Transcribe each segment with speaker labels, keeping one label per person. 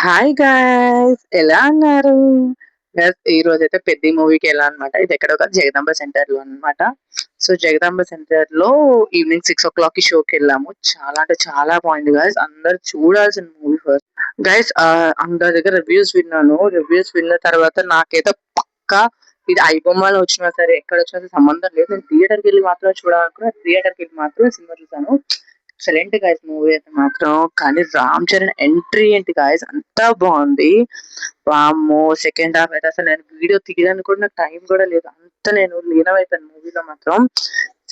Speaker 1: Hi guys, ఎలా ఉన్నారు? Guys, ఈ రోజైతే పెద్ద మూవీకి వెళ్ళాను అనమాట. ఇది ఎక్కడో కాదు, జగదాంబ సెంటర్ లో అన్నమాట. సో జగదాంబ సెంటర్ లో ఈవినింగ్ 6 o'clock కి షోకి వెళ్ళాము. చాలా అంటే చాలా బాగుంది గైస్, అందరు చూడాల్సిన మూవీ ఫస్ట్. గైస్, అందరి దగ్గర రివ్యూస్ విన్నాను. రివ్యూస్ విన్న తర్వాత నాకైతే పక్కా ఇది ఐబొమ్మలో వచ్చినా సరే, ఎక్కడ వచ్చినా సరే సంబంధం లేదు. నేను థియేటర్కి వెళ్ళి మాత్రం చూడాలనుకున్నా. థియేటర్కి వెళ్ళి మాత్రం సినిమా చూసాను. ఎక్సలెంట్ గైస్ మూవీ అయితే మాత్రం. కానీ రామ్ చరణ్ ఎంట్రీ ఏంటి గైస్, అంతా బాగుంది. వామ్మో, సెకండ్ హాఫ్ అయితే అసలు నేను వీడియో తీయడానికి కూడా నాకు టైం కూడా లేదు. అంత నేను లీనమైపోయాను మూవీలో మాత్రం.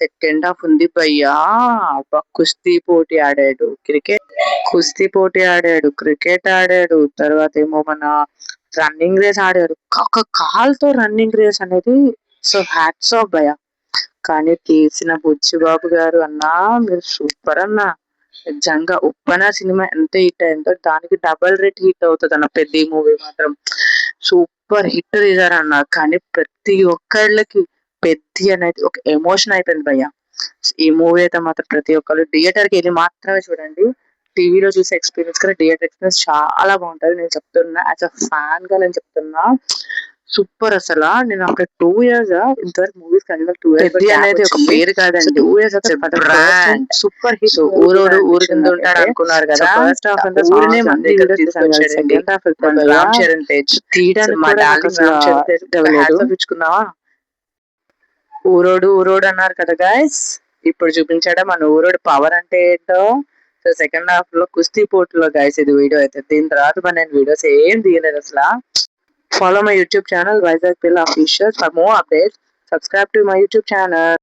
Speaker 1: సెకండ్ హాఫ్ ఉంది భయ్యా. కుస్తీ పోటీ ఆడాడు, క్రికెట్ ఆడాడు, తర్వాత ఏమో మన రన్నింగ్ రేస్ ఆడాడు. ఒక కాల్తో రన్నింగ్ రేస్ అనేది. సో హ్యాట్స్ ఆఫ్ భయ్యా. కానీ తీసిన బుచ్చిబాబు గారు అన్నా, మీరు సూపర్ అన్నా. నిజంగా ఉప్పన సినిమా ఎంత హిట్ అయిందో దానికి డబల్ రేట్ హిట్ అవుతుంది అన్న. పెద్ద మూవీ మాత్రం సూపర్ హిట్ తీశారన్న. కానీ ప్రతి ఒక్కళ్ళకి పెద్ద అనేది ఒక ఎమోషన్ అయిపోయింది భయ్య. ఈ మూవీ అయితే మాత్రం ప్రతి ఒక్కళ్ళు థియేటర్ కి వెళ్ళి మాత్రమే చూడండి. టీవీలో చూసే ఎక్స్పీరియన్స్ కన్నా థియేటర్ ఎక్స్పీరియన్స్ చాలా బాగుంటది. నేను చెప్తున్నా, యాజ్ అ ఫ్యాన్ గా నేను చెప్తున్నా. సూపర్ అసలు. నేను అక్కడ 2 years ఇంతవరకు మూవీస్ కన్నా 2 years అనేది ఒక పేరు కాదండి. 2 years సూపర్ హిట్. సో ఊరోడు ఊరి కింద ఉంటాడు అనుకున్నారు కదా. ఫస్ట్ హాఫ్ అంతా ఊరినే మంది తీసుకొచ్చాడు. సెకండ్ హాఫ్ రామ్ చరణ్ తేజ్ తీయడానికి మా డార్లింగ్ రామ్ చరణ్ తేజ్ హ్యాట్స్ ఇచ్చుకున్నావా. ఊరోడు అన్నారు కదా గైస్, ఇప్పుడు చూపించాడా మన ఊరోడు పవర్ అంటే ఏంటో. సో సెకండ్ హాఫ్ లో కుస్తీ పోటీలో గైస్ ఇది వీడియో అయితే. దీని తర్వాత నేను వీడియోస్ ఏం తీయలేదు అసలు. Follow my YouTube channel, Vizag Pill Official, for more updates. Subscribe to my YouTube channel.